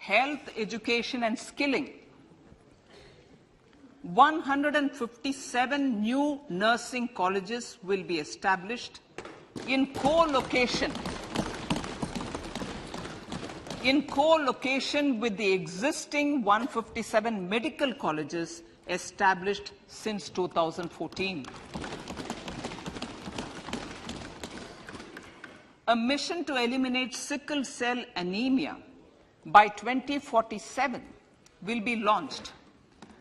health, education and skilling. 157 new nursing colleges will be established in co-location with the existing 157 medical colleges established since 2014. A mission to eliminate sickle cell anemia by 2047 will be launched.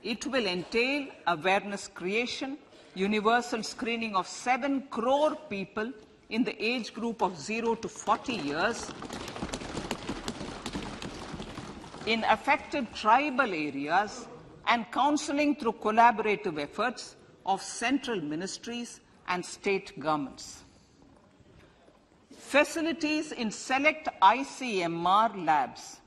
It will entail awareness creation, universal screening of 7 crore people in the age group of 0 to 40 years in affected tribal areas, and counseling through collaborative efforts of central ministries and state governments. Facilities in select ICMR labs,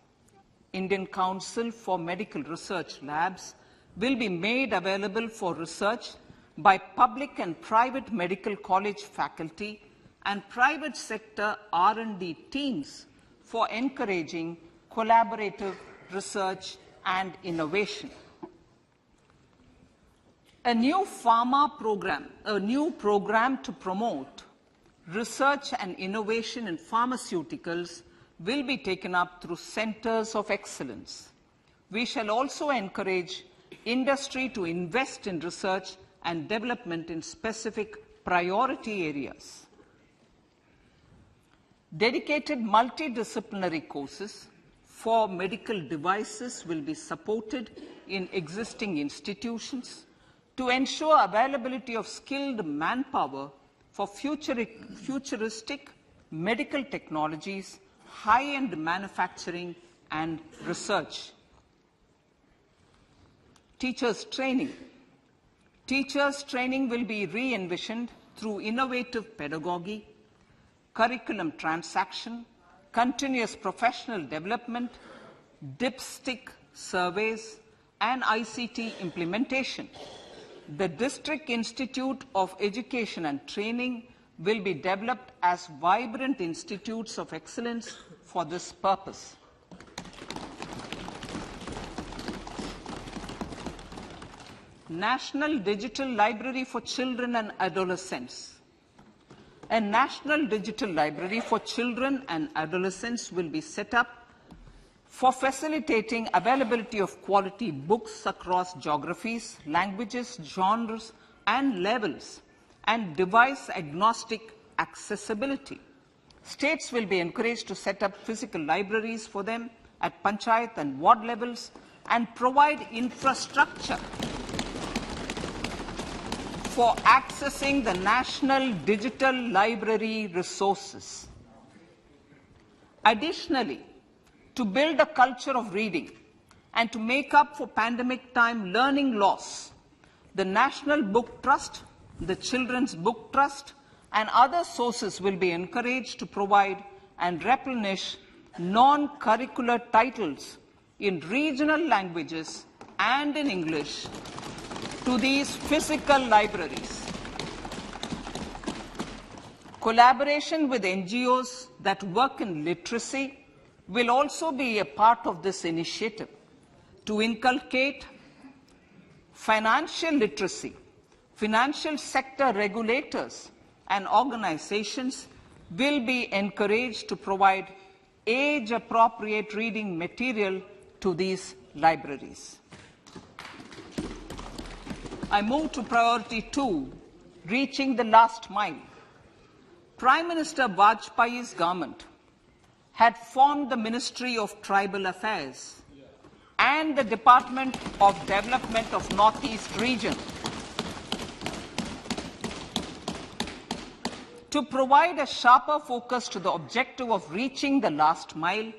Indian Council for Medical Research Labs, will be made available for research by public and private medical college faculty and private sector R&D teams for encouraging collaborative research and innovation. A new program to promote research and innovation in pharmaceuticals will be taken up through centers of excellence. We shall also encourage industry to invest in research and development in specific priority areas. Dedicated multidisciplinary courses for medical devices will be supported in existing institutions to ensure availability of skilled manpower for futuristic medical technologies, high-end manufacturing and research. Teachers' training. Teachers' training will be re-envisioned through innovative pedagogy, curriculum transaction, continuous professional development, dipstick surveys, and ICT implementation. The District Institute of Education and Training will be developed as vibrant institutes of excellence for this purpose. National Digital Library for Children and Adolescents. A National Digital Library for Children and Adolescents will be set up for facilitating availability of quality books across geographies, languages, genres, and levels, and device-agnostic accessibility. States will be encouraged to set up physical libraries for them at panchayat and ward levels and provide infrastructure for accessing the National Digital Library resources. Additionally, to build a culture of reading and to make up for pandemic time learning loss, the National Book Trust, the Children's Book Trust, and other sources will be encouraged to provide and replenish non-curricular titles in regional languages and in English to these physical libraries. Collaboration with NGOs that work in literacy will also be a part of this initiative to inculcate financial literacy. Financial sector regulators and organizations will be encouraged to provide age-appropriate reading material to these libraries. I move to priority 2, reaching the last mile. Prime Minister Vajpayee's government had formed the Ministry of Tribal Affairs and the Department of Development of Northeast Region to provide a sharper focus to the objective of reaching the last mile.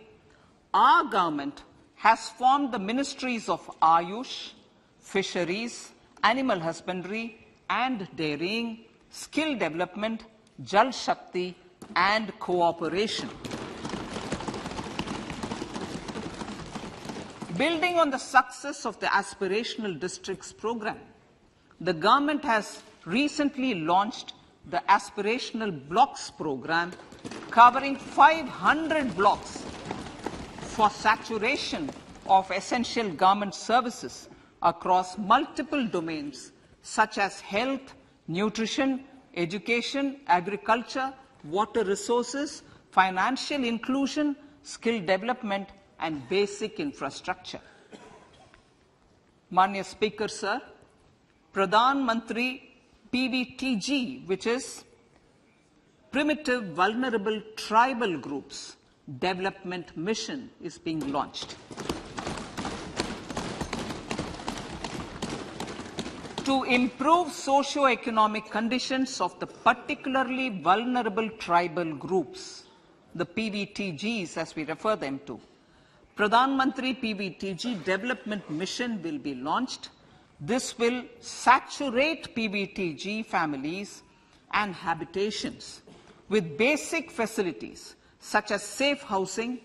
Our government has formed the Ministries of Ayush, Fisheries, Animal Husbandry and Dairying, Skill Development, Jal Shakti and Cooperation. Building on the success of the Aspirational Districts program, the government has recently launched the Aspirational Blocks program covering 500 blocks for saturation of essential government services across multiple domains such as health, nutrition, education, agriculture, water resources, financial inclusion, skill development, and basic infrastructure. Manya Speaker, Sir, Pradhan Mantri PVTG, which is Primitive Vulnerable Tribal Groups Development Mission, is being launched. To improve socio-economic conditions of the particularly vulnerable tribal groups, the PVTGs as we refer them to, Pradhan Mantri PVTG Development Mission will be launched. This will saturate PVTG families and habitations with basic facilities such as safe housing,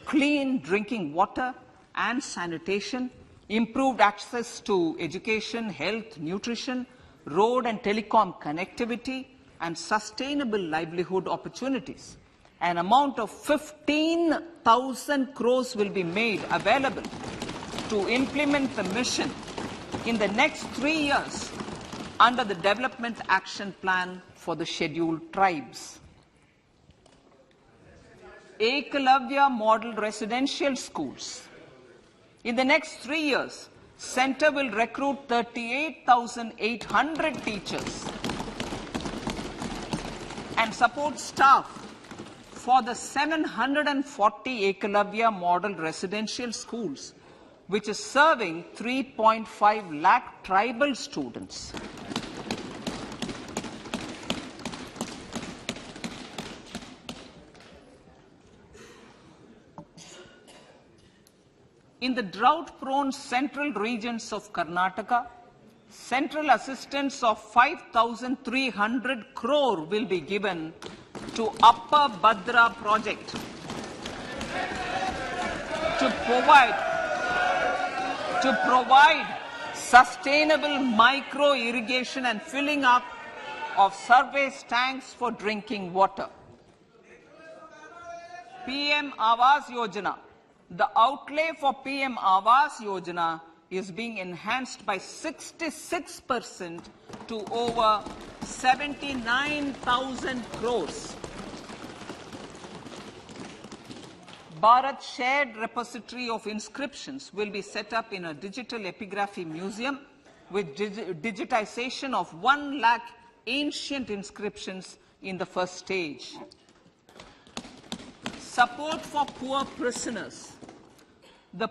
clean drinking water and sanitation, improved access to education, health, nutrition, road and telecom connectivity, and sustainable livelihood opportunities. An amount of 15,000 crores will be made available to implement the mission in the next 3 years under the Development Action Plan for the Scheduled Tribes. Ekalavya Model Residential Schools. In the next 3 years, Centre will recruit 38,800 teachers and support staff for the 740 Ekalavya Model Residential Schools, which is serving 3.5 lakh tribal students. In the drought-prone central regions of Karnataka, central assistance of 5,300 crore will be given to Upper Bhadra project to provide sustainable micro-irrigation and filling up of surface tanks for drinking water. PM Awas Yojana. The outlay for PM Awas Yojana is being enhanced by 66% to over 79,000 crores. Bharat Shared Repository of Inscriptions will be set up in a digital epigraphy museum with digitization of 1 lakh ancient inscriptions in the first stage. Support for poor prisoners. For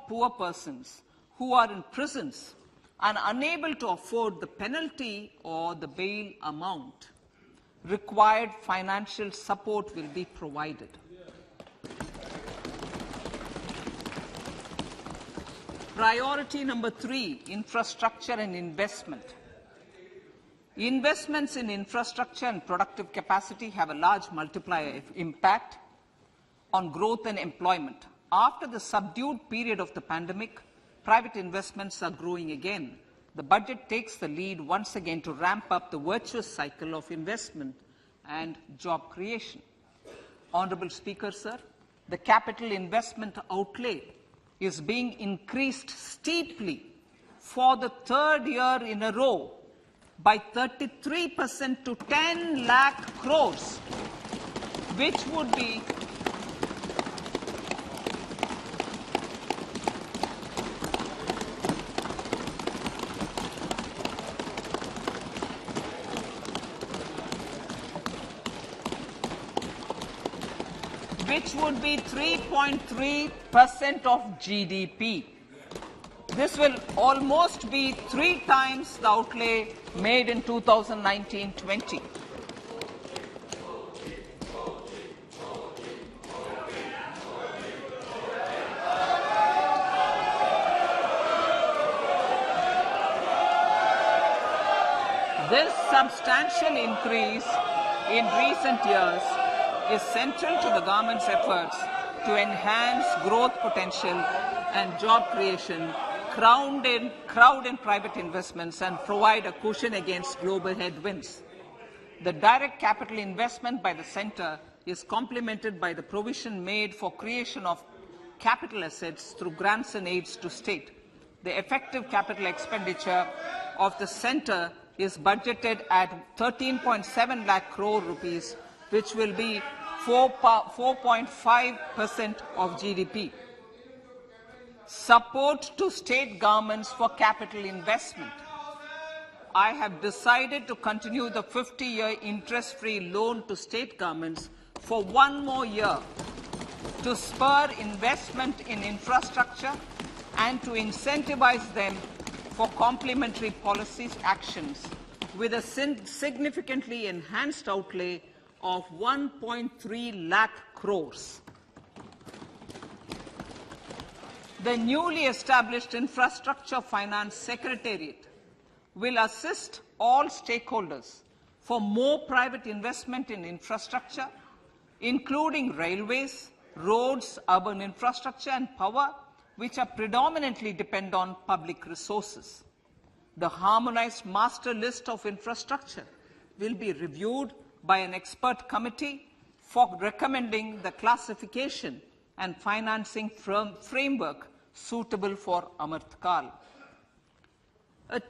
poor persons who are in prisons and unable to afford the penalty or the bail amount, required financial support will be provided. Priority number 3, infrastructure and investment. Investments in infrastructure and productive capacity have a large multiplier impact on growth and employment. After the subdued period of the pandemic, private investments are growing again. The budget takes the lead once again to ramp up the virtuous cycle of investment and job creation. Honorable Speaker, sir, the capital investment outlay is being increased steeply for the 3rd year in a row by 33% to 10 lakh crores, which would be which would be 3.3% of GDP. This will almost be 3 times the outlay made in 2019-20. This substantial increase in recent years is central to the government's efforts to enhance growth potential and job creation, crowd in private investments, and provide a cushion against global headwinds. The direct capital investment by the centre is complemented by the provision made for creation of capital assets through grants and aids to state. The effective capital expenditure of the centre is budgeted at 13.7 lakh crore rupees, which will be 4.5% of GDP. Support to state governments for capital investment. I have decided to continue the 50-year interest-free loan to state governments for one more year to spur investment in infrastructure and to incentivize them for complementary policy actions with a significantly enhanced outlay of 1.3 lakh crores. The newly established Infrastructure Finance Secretariat will assist all stakeholders for more private investment in infrastructure, including railways, roads, urban infrastructure and power, which are predominantly depend on public resources. The harmonized master list of infrastructure will be reviewed by an expert committee for recommending the classification and financing framework suitable for Amrit Kal. A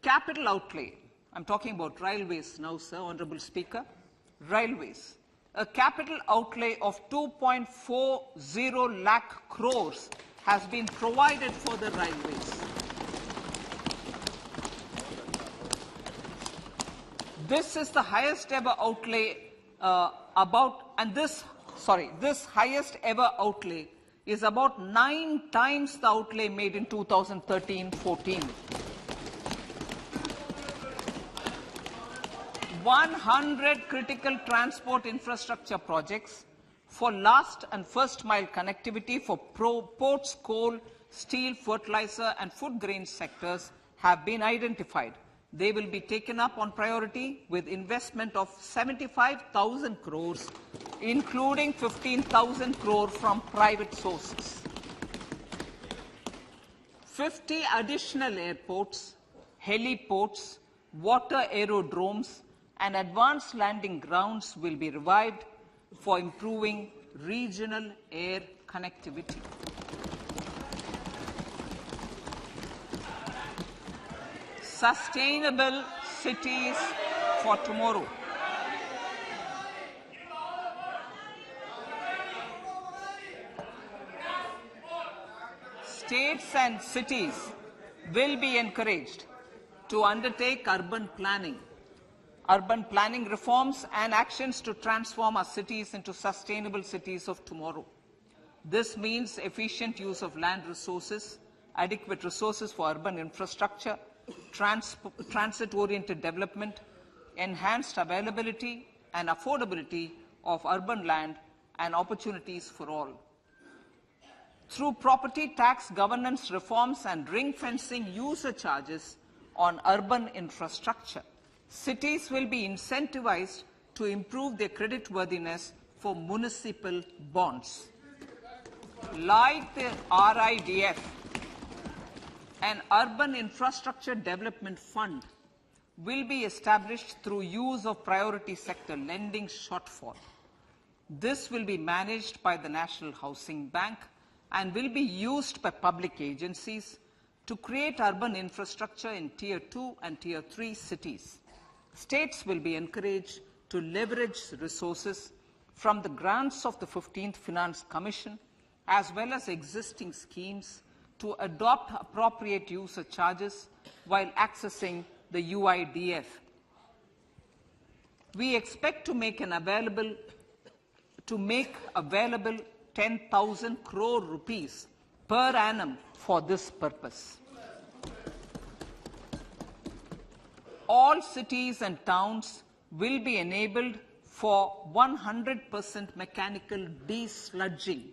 capital outlay, I'm talking about railways now, sir, Honorable Speaker, railways. A capital outlay of 2.40 lakh crores has been provided for the railways. This is the highest ever outlay this highest ever outlay is about 9 times the outlay made in 2013-14. 100 critical transport infrastructure projects for last and first mile connectivity for ports, coal, steel, fertilizer and food grain sectors have been identified. They will be taken up on priority with investment of 75,000 crores, including 15,000 crore from private sources. 50 additional airports, heliports, water aerodromes, and advanced landing grounds will be revived for improving regional air connectivity. Sustainable cities for tomorrow. States and cities will be encouraged to undertake urban planning reforms and actions to transform our cities into sustainable cities of tomorrow. This means efficient use of land resources, adequate resources for urban infrastructure, transit-oriented development, enhanced availability and affordability of urban land and opportunities for all. Through property tax governance reforms and ring-fencing user charges on urban infrastructure, cities will be incentivized to improve their creditworthiness for municipal bonds. Like the RIDF, an Urban Infrastructure Development Fund will be established through use of priority sector lending shortfall. This will be managed by the National Housing Bank and will be used by public agencies to create urban infrastructure in Tier 2 and Tier 3 cities. States will be encouraged to leverage resources from the grants of the 15th Finance Commission as well as existing schemes to adopt appropriate user charges while accessing the UIDF. We expect to make available 10,000 crore rupees per annum for this purpose. All cities and towns will be enabled for 100% mechanical desludging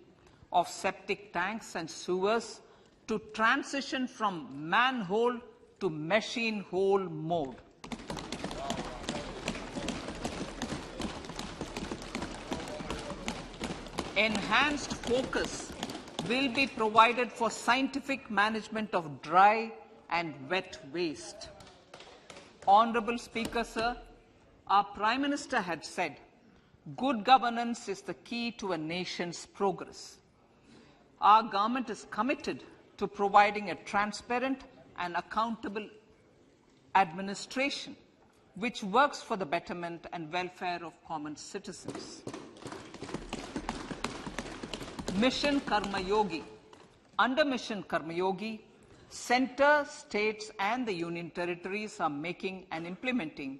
of septic tanks and sewers to transition from manhole to machine hole mode. Enhanced focus will be provided for scientific management of dry and wet waste. Honorable Speaker, sir, our Prime Minister had said Good governance is the key to a nation's progress. Our government is committed to providing a transparent and accountable administration which works for the betterment and welfare of common citizens. Mission Karma Yogi. Under Mission Karma Yogi, centre, states and the union territories are making and implementing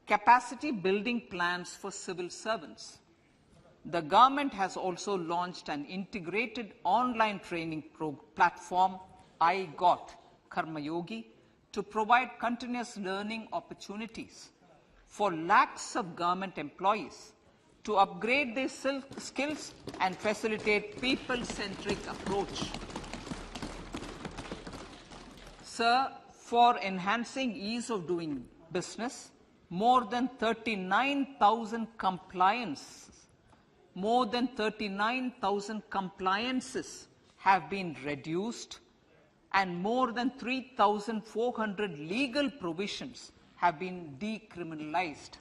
capacity building plans for civil servants. The government has also launched an integrated online training platform, I Got Karma Yogi, to provide continuous learning opportunities for lakhs of government employees to upgrade their skills and facilitate people-centric approach. Sir, for enhancing ease of doing business, more than 39,000 compliances have been reduced and more than 3,400 legal provisions have been decriminalized.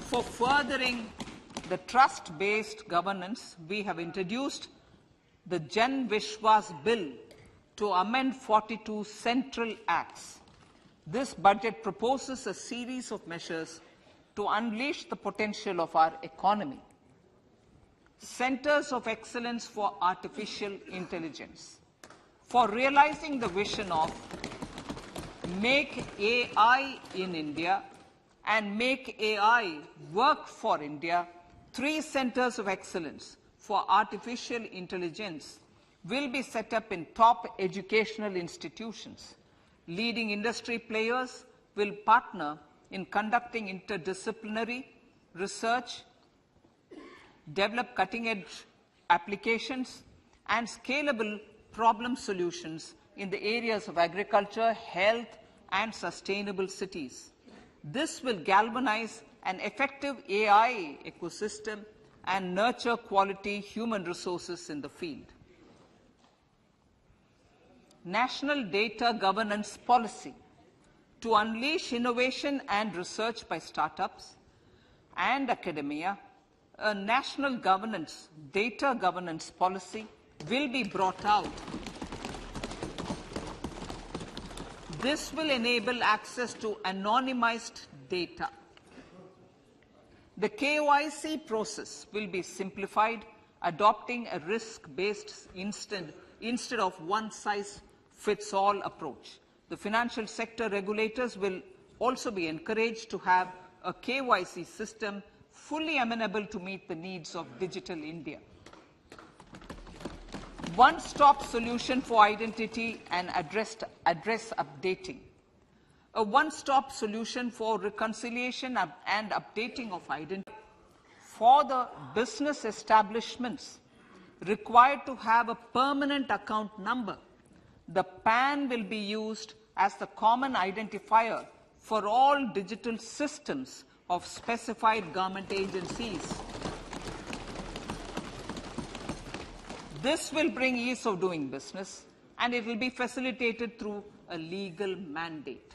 For furthering the trust-based governance, we have introduced the Jan Vishwas Bill to amend 42 central acts. This budget proposes a series of measures to unleash the potential of our economy. Centers of Excellence for Artificial Intelligence. For realizing the vision of Make AI in India and Make AI Work for India, 3 centers of excellence for artificial intelligence will be set up in top educational institutions. Leading industry players will partner in conducting interdisciplinary research, develop cutting-edge applications, and scalable problem solutions in the areas of agriculture, health, and sustainable cities. This will galvanize an effective AI ecosystem and nurture quality human resources in the field. National Data Governance Policy. To unleash innovation and research by startups and academia, a national data governance policy will be brought out. This will enable access to anonymized data. The KYC process will be simplified, adopting a risk-based instead of one-size-fits-all approach. The financial sector regulators will also be encouraged to have a KYC system fully amenable to meet the needs of digital India. One-stop solution for identity and address updating. A one-stop solution for reconciliation and updating of identity for the business establishments required to have a permanent account number. The PAN will be used as the common identifier for all digital systems of specified government agencies. This will bring ease of doing business, and it will be facilitated through a legal mandate.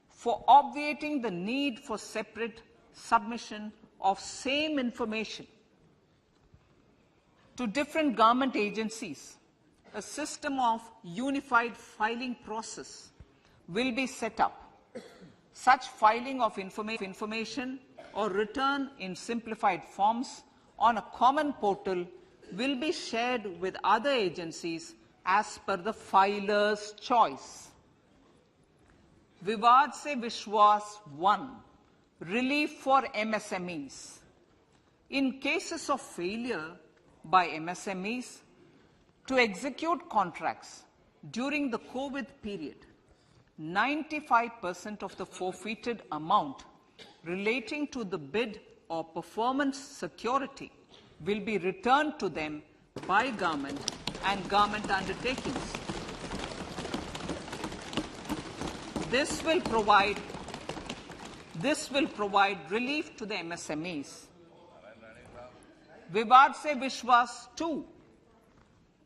For obviating the need for separate submission of same information to different government agencies, a system of unified filing process will be set up. Such filing of information or return in simplified forms on a common portal will be shared with other agencies as per the filer's choice. Vivad se Vishwas 1. Relief for MSMEs. In cases of failure by MSMEs to execute contracts during the COVID period, 95% of the forfeited amount relating to the bid or performance security will be returned to them by government and government undertakings. This will provide relief to the MSMEs. Vivad se Vishwas 2.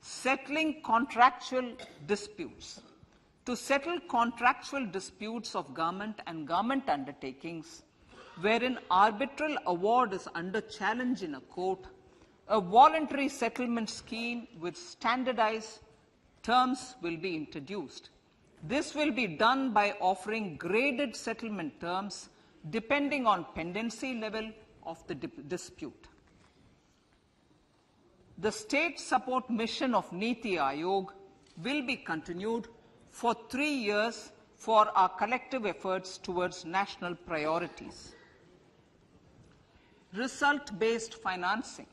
Settling contractual disputes. to settle contractual disputes of government and government undertakings, wherein arbitral award is under challenge in a court, a voluntary settlement scheme with standardized terms will be introduced. This will be done by offering graded settlement terms depending on pendency level of the dispute. The state support mission of Niti Aayog will be continued for 3 years for our collective efforts towards national priorities. Result-based financing.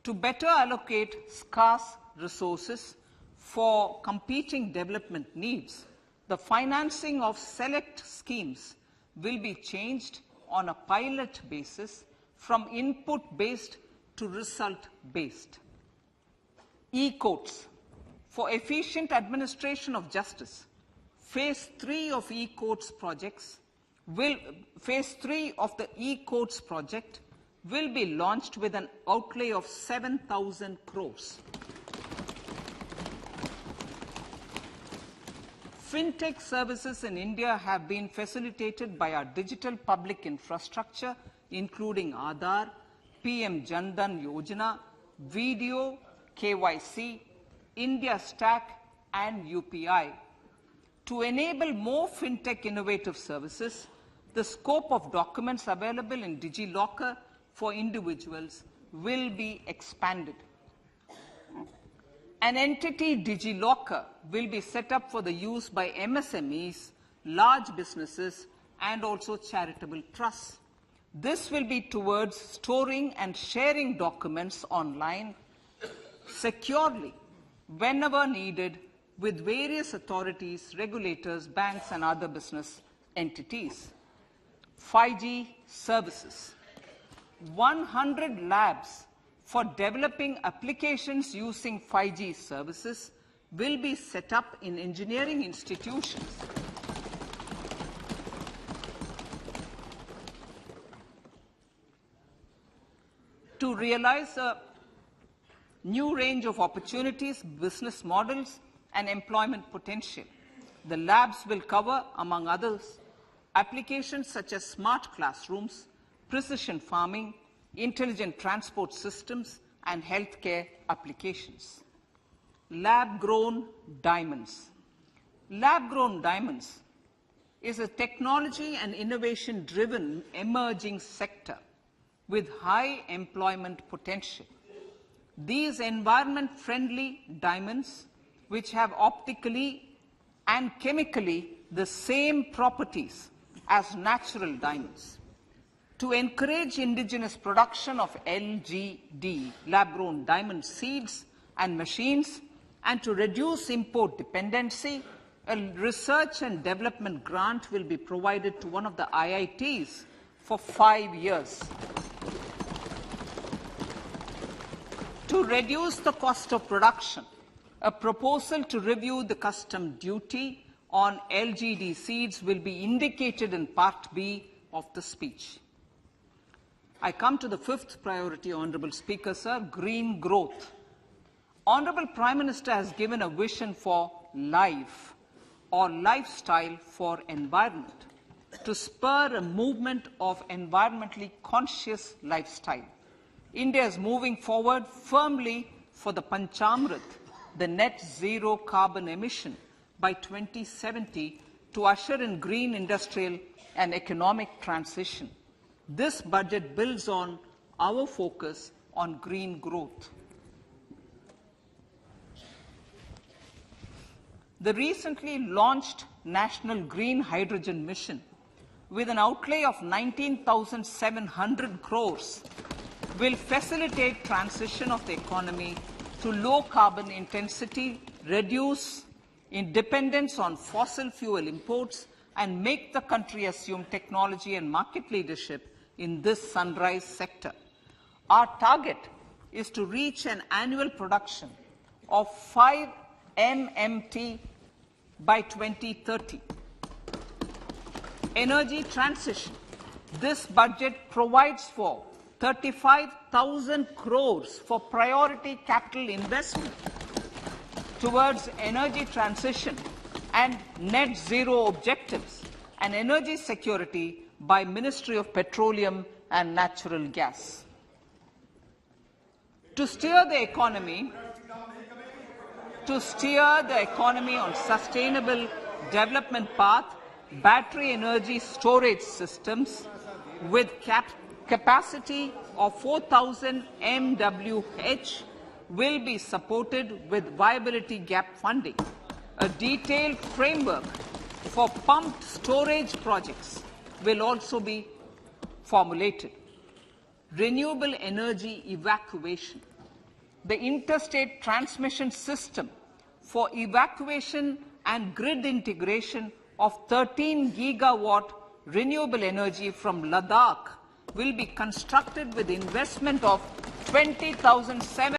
To better allocate scarce resources for competing development needs, the financing of select schemes will be changed on a pilot basis from input-based to result-based. E-courts. For efficient administration of justice, Phase 3 of e-courts projects Phase 3 of the e-courts project will be launched with an outlay of 7,000 crores. Fintech services in India have been facilitated by our digital public infrastructure, including Aadhaar, PM Jan Dhan Yojana, Video, KYC, India Stack, and UPI. To enable more fintech innovative services, the scope of documents available in DigiLocker for individuals will be expanded. An entity DigiLocker will be set up for the use by MSMEs, large businesses, and also charitable trusts. This will be towards storing and sharing documents online securely whenever needed with various authorities, regulators, banks, and other business entities. 5G services. 100 labs for developing applications using 5G services will be set up in engineering institutions. To realize a new range of opportunities, business models, and employment potential, the labs will cover, among others, applications such as smart classrooms, precision farming, intelligent transport systems, and healthcare applications. Lab-grown diamonds. Lab-grown diamonds is a technology and innovation-driven emerging sector with high employment potential. These environment-friendly diamonds, which have optically and chemically the same properties as natural diamonds. To encourage indigenous production of LGD, lab-grown diamond seeds and machines, and to reduce import dependency, a research and development grant will be provided to one of the IITs for 5 years. To reduce the cost of production, a proposal to review the custom duty on LGD seeds will be indicated in Part B of the speech. I come to the fifth priority, Honourable Speaker, sir, green growth. Honourable Prime Minister has given a vision for life or lifestyle for environment to spur a movement of environmentally conscious lifestyle. India is moving forward firmly for the Panchamrit, the net zero carbon emission by 2070 to usher in green industrial and economic transition. This budget builds on our focus on green growth. The recently launched National Green Hydrogen Mission, with an outlay of 19,700 crores, will facilitate transition of the economy to low carbon intensity, reduce dependence on fossil fuel imports, and make the country assume technology and market leadership in this sunrise sector. Our target is to reach an annual production of 5 MMT by 2030. Energy transition. This budget provides for 35,000 crores for priority capital investment towards energy transition and net zero objectives and energy security by Ministry of Petroleum and Natural Gas. To steer the economy on sustainable development path, battery energy storage systems with capacity of 4,000 MWH will be supported with viability gap funding. A detailed framework for pumped storage projects will also be formulated. Renewable energy evacuation. The interstate transmission system for evacuation and grid integration of 13 gigawatt renewable energy from Ladakh will be constructed with investment of 20,700